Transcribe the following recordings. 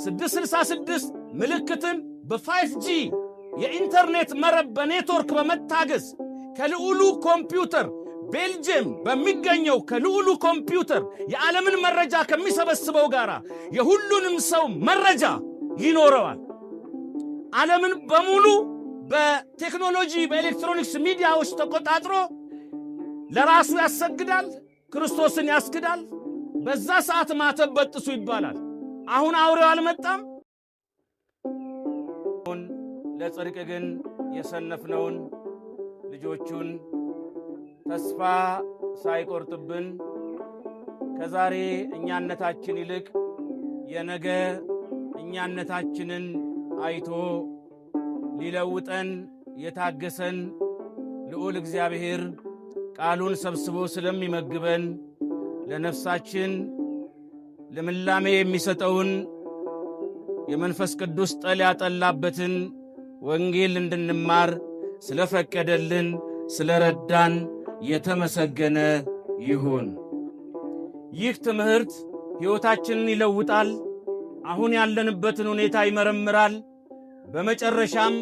666 ምልክትን በ5G የኢንተርኔት መረብ በኔትወርክ በመታገዝ ከልዑሉ ኮምፒውተር ቤልጅየም በሚገኘው ከልዑሉ ኮምፒውተር የዓለምን መረጃ ከሚሰበስበው ጋራ የሁሉንም ሰው መረጃ ይኖረዋል። ዓለምን በሙሉ በቴክኖሎጂ በኤሌክትሮኒክስ ሚዲያዎች ተቆጣጥሮ ለራሱ ያሰግዳል፣ ክርስቶስን ያስክዳል። በዛ ሰዓት ማተብ በጥሱ ይባላል። አሁን አውሬው አልመጣም። ለጽድቅ ግን የሰነፍነውን ልጆቹን ተስፋ ሳይቆርጥብን ከዛሬ እኛነታችን ይልቅ የነገ እኛነታችንን አይቶ ሊለውጠን የታገሰን ልዑል እግዚአብሔር ቃሉን ሰብስቦ ስለሚመግበን ለነፍሳችን ልምላሜ የሚሰጠውን የመንፈስ ቅዱስ ጠል ያጠላበትን ወንጌል እንድንማር ስለፈቀደልን ስለረዳን የተመሰገነ ይሁን። ይህ ትምህርት ሕይወታችንን ይለውጣል። አሁን ያለንበትን ሁኔታ ይመረምራል። በመጨረሻም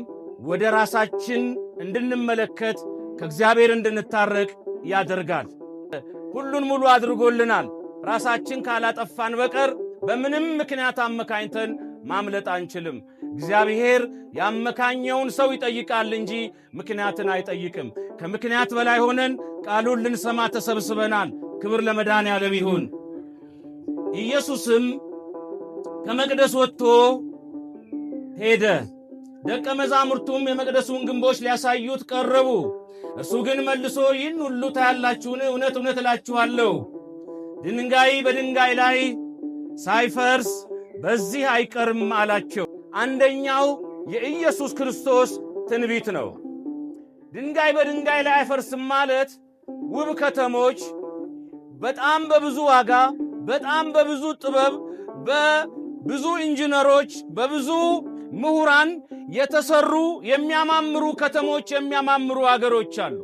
ወደ ራሳችን እንድንመለከት ከእግዚአብሔር እንድንታረቅ ያደርጋል። ሁሉን ሙሉ አድርጎልናል። ራሳችን ካላጠፋን በቀር በምንም ምክንያት አመካኝተን ማምለጥ አንችልም። እግዚአብሔር ያመካኘውን ሰው ይጠይቃል እንጂ ምክንያትን አይጠይቅም። ከምክንያት በላይ ሆነን ቃሉን ልንሰማ ተሰብስበናል። ክብር ለመድኃኔዓለም ይሁን። ኢየሱስም ከመቅደስ ወጥቶ ሄደ። ደቀ መዛሙርቱም የመቅደሱን ግንቦች ሊያሳዩት ቀረቡ። እርሱ ግን መልሶ ይህን ሁሉ ታያላችሁን? እውነት እውነት እላችኋለሁ ድንጋይ በድንጋይ ላይ ሳይፈርስ በዚህ አይቀርም አላቸው። አንደኛው የኢየሱስ ክርስቶስ ትንቢት ነው። ድንጋይ በድንጋይ ላይ አይፈርስም ማለት ውብ ከተሞች በጣም በብዙ ዋጋ፣ በጣም በብዙ ጥበብ፣ በብዙ ኢንጂነሮች፣ በብዙ ምሁራን የተሰሩ የሚያማምሩ ከተሞች፣ የሚያማምሩ አገሮች አሉ፣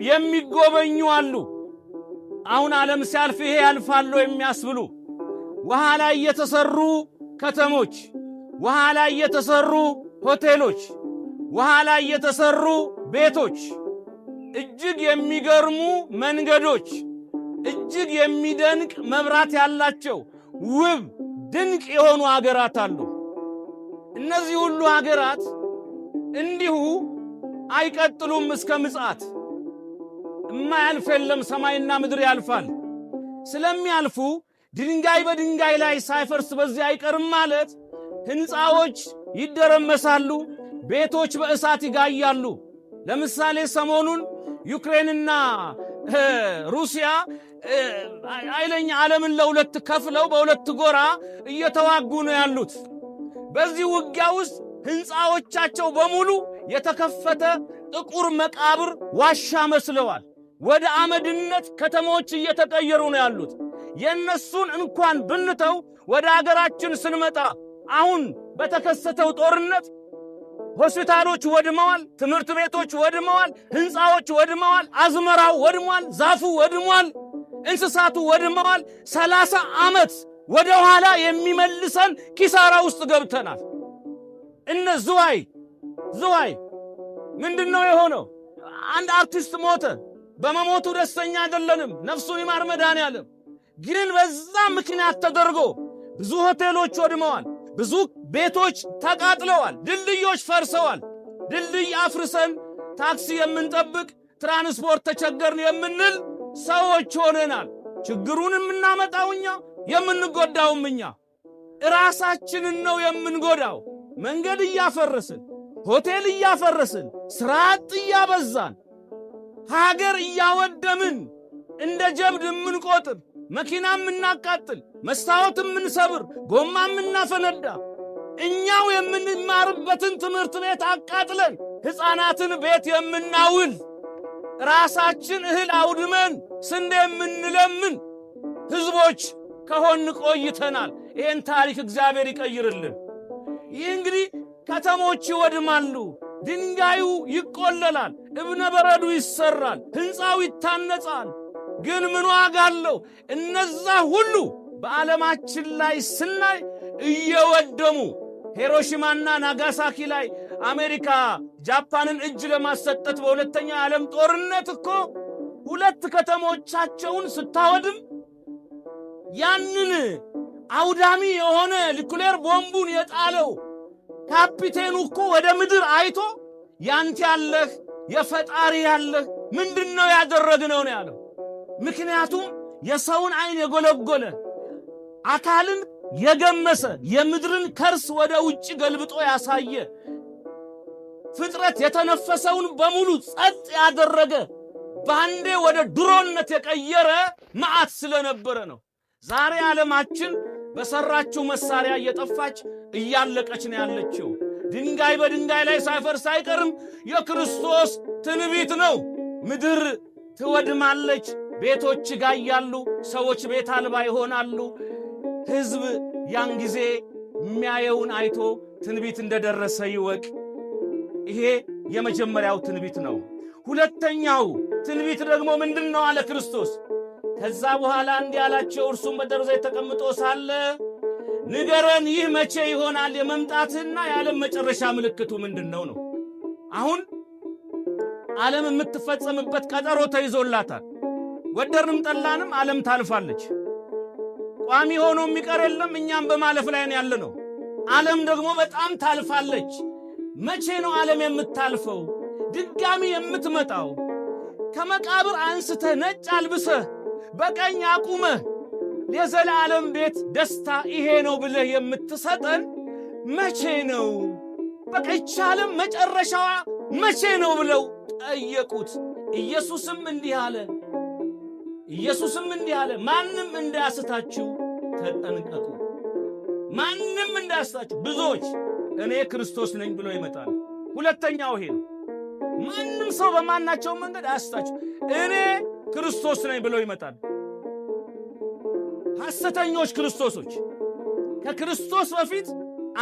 የሚጎበኙ አሉ። አሁን ዓለም ሲያልፍ ይሄ ያልፋሉ የሚያስብሉ ውሃ ላይ የተሰሩ ከተሞች፣ ውሃ ላይ የተሰሩ ሆቴሎች፣ ውሃ ላይ የተሰሩ ቤቶች፣ እጅግ የሚገርሙ መንገዶች፣ እጅግ የሚደንቅ መብራት ያላቸው ውብ ድንቅ የሆኑ አገራት አሉ። እነዚህ ሁሉ አገራት እንዲሁ አይቀጥሉም እስከ ምጽአት። የማያልፍ የለም፣ ሰማይና ምድር ያልፋል። ስለሚያልፉ ድንጋይ በድንጋይ ላይ ሳይፈርስ በዚህ አይቀርም ማለት ሕንፃዎች ይደረመሳሉ፣ ቤቶች በእሳት ይጋያሉ። ለምሳሌ ሰሞኑን ዩክሬንና ሩሲያ ኃይለኛ ዓለምን ለሁለት ከፍለው በሁለት ጎራ እየተዋጉ ነው ያሉት። በዚህ ውጊያ ውስጥ ሕንፃዎቻቸው በሙሉ የተከፈተ ጥቁር መቃብር ዋሻ መስለዋል። ወደ አመድነት ከተሞች እየተቀየሩ ነው ያሉት። የነሱን እንኳን ብንተው ወደ አገራችን ስንመጣ አሁን በተከሰተው ጦርነት ሆስፒታሎች ወድመዋል፣ ትምህርት ቤቶች ወድመዋል፣ ሕንፃዎች ወድመዋል፣ አዝመራው ወድሟል፣ ዛፉ ወድሟል፣ እንስሳቱ ወድመዋል። 30 ዓመት ወደ ኋላ የሚመልሰን ኪሳራ ውስጥ ገብተናል። እነ ዝዋይ ምንድነው የሆነው? አንድ አርቲስት ሞተ። በመሞቱ ደስተኛ አይደለንም፣ ነፍሱን ይማር መድኃኔዓለም። ግን በዛ ምክንያት ተደርጎ ብዙ ሆቴሎች ወድመዋል፣ ብዙ ቤቶች ተቃጥለዋል፣ ድልድዮች ፈርሰዋል። ድልድይ አፍርሰን ታክሲ የምንጠብቅ ትራንስፖርት ተቸገርን የምንል ሰዎች ሆነናል። ችግሩን የምናመጣው እኛ፣ የምንጎዳውም እኛ። ራሳችንን ነው የምንጎዳው። መንገድ እያፈረስን፣ ሆቴል እያፈረስን፣ ሥራ አጥ እያበዛን፣ ሀገር እያወደምን፣ እንደ ጀብድ የምንቆጥር፣ መኪና የምናቃጥል፣ መስታወት የምንሰብር፣ ጎማ የምናፈነዳ፣ እኛው የምንማርበትን ትምህርት ቤት አቃጥለን ሕፃናትን ቤት የምናውል፣ ራሳችን እህል አውድመን ስንዴ የምንለምን ሕዝቦች ከሆን ቆይተናል። ይህን ታሪክ እግዚአብሔር ይቀይርልን። ይህ እንግዲህ ከተሞች ይወድማሉ፣ ድንጋዩ ይቆለላል፣ እብነ በረዱ ይሰራል፣ ሕንፃው ይታነጻል። ግን ምን ዋጋ አለው? እነዛ ሁሉ በዓለማችን ላይ ስናይ እየወደሙ ሂሮሺማና ናጋሳኪ ላይ አሜሪካ ጃፓንን እጅ ለማሰጠት በሁለተኛው የዓለም ጦርነት እኮ 2 ከተሞቻቸውን ስታወድም ያንን አውዳሚ የሆነ ኒኩሌር ቦምቡን የጣለው ካፒቴኑ እኮ ወደ ምድር አይቶ ያንተ ያለህ የፈጣሪ ያለህ ምንድነው ያደረግነው ነው ያለው። ምክንያቱም የሰውን አይን የጎለጎለ አካልን የገመሰ የምድርን ከርስ ወደ ውጭ ገልብጦ ያሳየ ፍጥረት የተነፈሰውን በሙሉ ጸጥ ያደረገ ባንዴ ወደ ድሮነት የቀየረ መዓት ስለነበረ ነው። ዛሬ ዓለማችን በሰራችው መሳሪያ እየጠፋች እያለቀች ነው ያለችው። ድንጋይ በድንጋይ ላይ ሳይፈርስ አይቀርም። የክርስቶስ ትንቢት ነው። ምድር ትወድማለች፣ ቤቶች ይጋያሉ፣ ሰዎች ቤት አልባ ይሆናሉ። ሕዝብ ያን ጊዜ የሚያየውን አይቶ ትንቢት እንደደረሰ ይወቅ። ይሄ የመጀመሪያው ትንቢት ነው። ሁለተኛው ትንቢት ደግሞ ምንድነው አለ ክርስቶስ። ከዛ በኋላ እንዲህ አላቸው፣ እርሱም በደብረ ዘይት ተቀምጦ ሳለ ንገረን፣ ይህ መቼ ይሆናል? የመምጣትና የዓለም መጨረሻ ምልክቱ ምንድነው ነው? አሁን ዓለም የምትፈጸምበት ቀጠሮ ተይዞላታል። ወደርንም ጠላንም ዓለም ታልፋለች። ቋሚ ሆኖ የሚቀር የለም። እኛም በማለፍ ላይ ያለነው። ዓለም ደግሞ በጣም ታልፋለች። መቼ ነው ዓለም የምታልፈው? ድጋሚ የምትመጣው? ከመቃብር አንስተህ ነጭ አልብሰህ በቀኝ አቁመህ የዘላለም ቤት ደስታ ይሄ ነው ብለህ የምትሰጠን መቼ ነው? በቃ ይቻለም መጨረሻዋ መቼ ነው ብለው ጠየቁት። ኢየሱስም እንዲህ አለ፣ ማንም እንዳያስታችሁ ተጠንቀቁ። ማንም እንዳያስታችሁ። ብዙዎች እኔ ክርስቶስ ነኝ ብለው ይመጣሉ። ሁለተኛው ይሄ ነው። ማንም ሰው በማናቸው መንገድ አያስታችሁ፣ እኔ ክርስቶስ ነኝ ብለው ይመጣሉ። ሐሰተኞች ክርስቶሶች ከክርስቶስ በፊት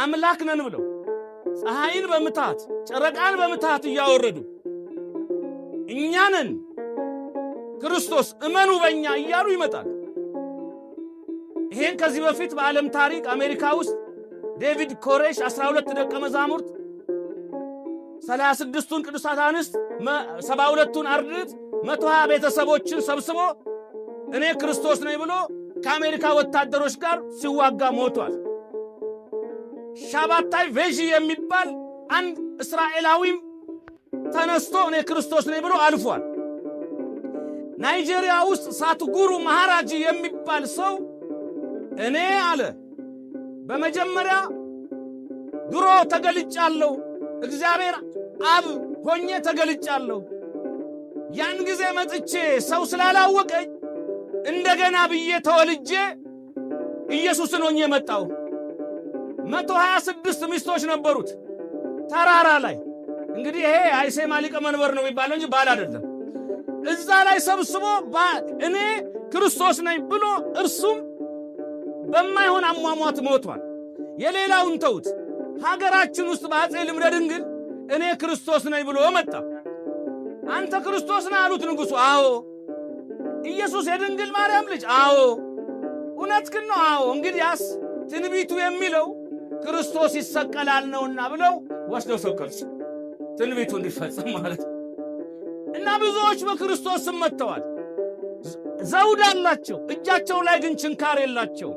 አምላክ ነን ብለው ፀሐይን በምታት ጨረቃን በምታት እያወረዱ እኛንን ክርስቶስ እመኑ በእኛ እያሉ ይመጣል። ይሄን ከዚህ በፊት በዓለም ታሪክ አሜሪካ ውስጥ ዴቪድ ኮሬሽ 12 ደቀ መዛሙርት 36ቱን ቅዱሳት አንስት 72ቱን አርድእት 120 ቤተሰቦችን ሰብስቦ እኔ ክርስቶስ ነኝ ብሎ ከአሜሪካ ወታደሮች ጋር ሲዋጋ ሞቷል። ሻባታይ ቬዢ የሚባል አንድ እስራኤላዊም ተነስቶ እኔ ክርስቶስ ነኝ ብሎ አልፏል። ናይጄሪያ ውስጥ ሳትጉሩ ማሃራጂ የሚባል ሰው እኔ አለ በመጀመሪያ ድሮ ተገልጫለሁ፣ እግዚአብሔር አብ ሆኜ ተገልጫለሁ። ያን ጊዜ መጥቼ ሰው ስላላወቀኝ እንደገና ብዬ ተወልጄ ኢየሱስን ሆኜ መጣሁ። 126 ሚስቶች ነበሩት ተራራ ላይ። እንግዲህ ይሄ አይሴማ ሊቀ መንበር ነው የሚባለው እንጂ ባል አይደለም። እዛ ላይ ሰብስቦ እኔ ክርስቶስ ነኝ ብሎ እርሱም በማይሆን አሟሟት ሞቷል። የሌላውን ተውት። ሀገራችን ውስጥ በአፄ ልምረ ድንግል እኔ ክርስቶስ ነኝ ብሎ መጣ። አንተ ክርስቶስ ነህ አሉት ንጉሡ። አዎ። ኢየሱስ የድንግል ማርያም ልጅ? አዎ። እውነት ግን ነው? አዎ። እንግዲያስ ትንቢቱ የሚለው ክርስቶስ ይሰቀላል ነውና ብለው ወስደው ሰቀሉት። ትንቢቱ እንዲፈጸም ማለት ነው። እና ብዙዎች በክርስቶስ ስም መጥተዋል። ዘውድ አላቸው፣ እጃቸው ላይ ግን ችንካር የላቸው።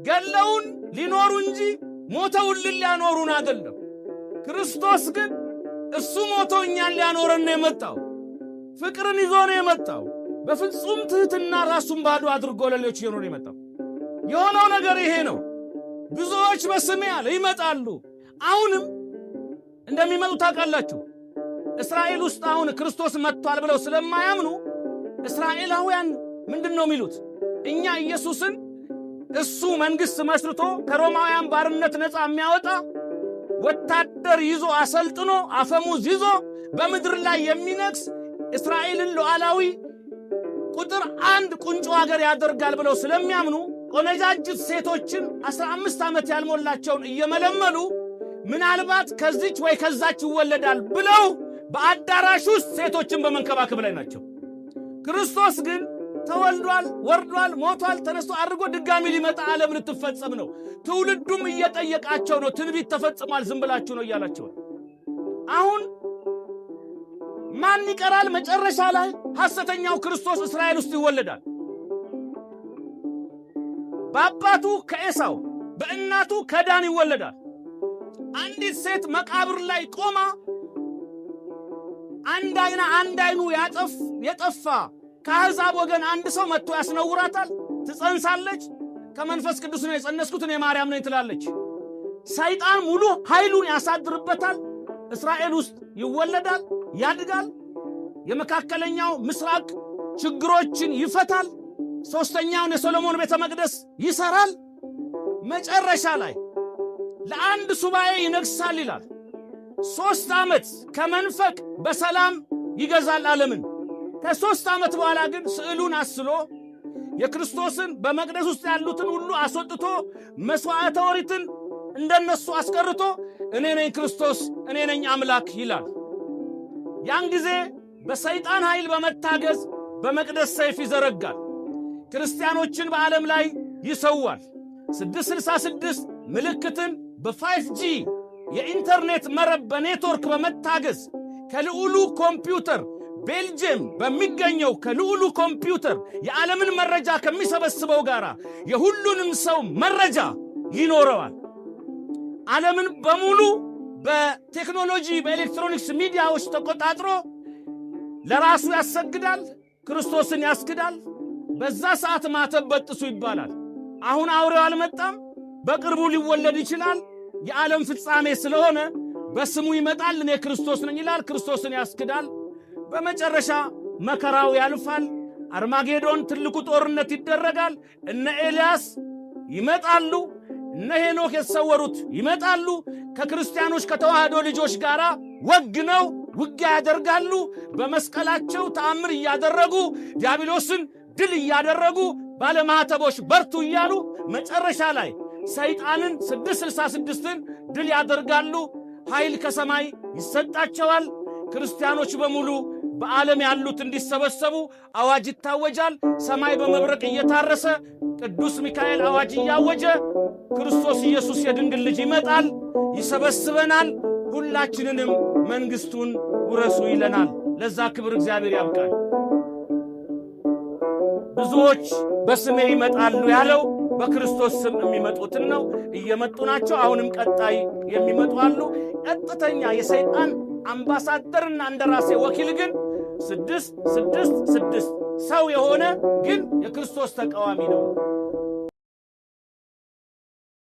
ገለውን ሊኖሩ እንጂ ሞተውልን ሊያኖሩን አይደለም። ክርስቶስ ግን እሱ ሞቶ እኛን ሊያኖረን ነው የመጣው። ፍቅርን ይዞ ነው የመጣው። በፍጹም ትህትና ራሱን ባዶ አድርጎ ለሌሎች ይኖር ነው የመጣው። የሆነው ነገር ይሄ ነው። ብዙዎች በስሜ አለ ይመጣሉ። አሁንም እንደሚመጡ ታውቃላችሁ። እስራኤል ውስጥ አሁን ክርስቶስ መጥቷል ብለው ስለማያምኑ እስራኤላውያን ምንድነው የሚሉት? እኛ ኢየሱስን እሱ መንግስት መስርቶ ከሮማውያን ባርነት ነፃ የሚያወጣ ወታደር ይዞ አሰልጥኖ አፈሙዝ ይዞ በምድር ላይ የሚነግስ እስራኤልን ሉዓላዊ ቁጥር 1 ቁንጮ ሀገር ያደርጋል ብለው ስለሚያምኑ ቆነጃጅት ሴቶችን 15 ዓመት ያልሞላቸውን እየመለመሉ ምናልባት ከዚች ወይ ከዛች ይወለዳል ብለው በአዳራሽ ውስጥ ሴቶችን በመንከባከብ ላይ ናቸው። ክርስቶስ ግን ተወልዷል፣ ወርዷል፣ ሞቷል፣ ተነስቶ አድርጎ ድጋሚ ሊመጣ ዓለም ልትፈጸም ነው። ትውልዱም እየጠየቃቸው ነው። ትንቢት ተፈጽሟል፣ ዝም ብላችሁ ነው እያላቸው ነው። አሁን ማን ይቀራል? መጨረሻ ላይ ሐሰተኛው ክርስቶስ እስራኤል ውስጥ ይወለዳል። በአባቱ ከኤሳው በእናቱ ከዳን ይወለዳል። አንዲት ሴት መቃብር ላይ ቆማ አንድ አይኑ የጠፋ ከአሕዛብ ወገን አንድ ሰው መጥቶ ያስነውራታል። ትጸንሳለች። ከመንፈስ ቅዱስ ነው የጸነስኩት እኔ ማርያም ነኝ ትላለች። ሰይጣን ሙሉ ኃይሉን ያሳድርበታል። እስራኤል ውስጥ ይወለዳል፣ ያድጋል። የመካከለኛው ምስራቅ ችግሮችን ይፈታል። ሦስተኛውን የሶሎሞን ቤተ መቅደስ ይሠራል። መጨረሻ ላይ ለአንድ ሱባኤ ይነግሣል ይላል። 3 ዓመት ከመንፈቅ በሰላም ይገዛል ዓለምን። ከ3 ዓመት በኋላ ግን ስዕሉን አስሎ የክርስቶስን በመቅደስ ውስጥ ያሉትን ሁሉ አስወጥቶ መሥዋዕተ ኦሪትን እንደነሱ አስቀርቶ እኔ ነኝ ክርስቶስ፣ እኔ ነኝ አምላክ ይላል። ያን ጊዜ በሰይጣን ኃይል በመታገዝ በመቅደስ ሰይፍ ይዘረጋል። ክርስቲያኖችን በዓለም ላይ ይሰዋል። 666 ምልክትን በ5G የኢንተርኔት መረብ በኔትወርክ በመታገዝ ከልዑሉ ኮምፒውተር ቤልጅየም በሚገኘው ከልዑሉ ኮምፒውተር የዓለምን መረጃ ከሚሰበስበው ጋር የሁሉንም ሰው መረጃ ይኖረዋል። ዓለምን በሙሉ በቴክኖሎጂ በኤሌክትሮኒክስ ሚዲያዎች ተቆጣጥሮ ለራሱ ያሰግዳል፣ ክርስቶስን ያስክዳል። በዛ ሰዓት ማተብ በጥሱ ይባላል። አሁን አውሬው አልመጣም፣ በቅርቡ ሊወለድ ይችላል። የዓለም ፍጻሜ ስለሆነ በስሙ ይመጣል፣ እኔ ክርስቶስ ነኝ ይላል፣ ክርስቶስን ያስክዳል። በመጨረሻ መከራው ያልፋል። አርማጌዶን ትልቁ ጦርነት ይደረጋል። እነ ኤልያስ ይመጣሉ፣ እነ ሄኖክ የተሰወሩት ይመጣሉ። ከክርስቲያኖች ከተዋህዶ ልጆች ጋር ወግነው ውጊያ ያደርጋሉ። በመስቀላቸው ተአምር እያደረጉ ዲያብሎስን ድል እያደረጉ ባለማኅተቦች በርቱ እያሉ መጨረሻ ላይ ሰይጣንን 666ን ድል ያደርጋሉ። ኃይል ከሰማይ ይሰጣቸዋል። ክርስቲያኖች በሙሉ በዓለም ያሉት እንዲሰበሰቡ አዋጅ ይታወጃል። ሰማይ በመብረቅ እየታረሰ ቅዱስ ሚካኤል አዋጅ እያወጀ ክርስቶስ ኢየሱስ የድንግል ልጅ ይመጣል፣ ይሰበስበናል፣ ሁላችንንም መንግሥቱን ውረሱ ይለናል። ለዛ ክብር እግዚአብሔር ያብቃል። ብዙዎች በስሜ ይመጣሉ ያለው በክርስቶስ ስም የሚመጡትን ነው። እየመጡ ናቸው። አሁንም ቀጣይ የሚመጡ አሉ። ቀጥተኛ የሰይጣን አምባሳደርና እንደራሴ ወኪል ግን 666 ሰው የሆነ ግን የክርስቶስ ተቃዋሚ ነው።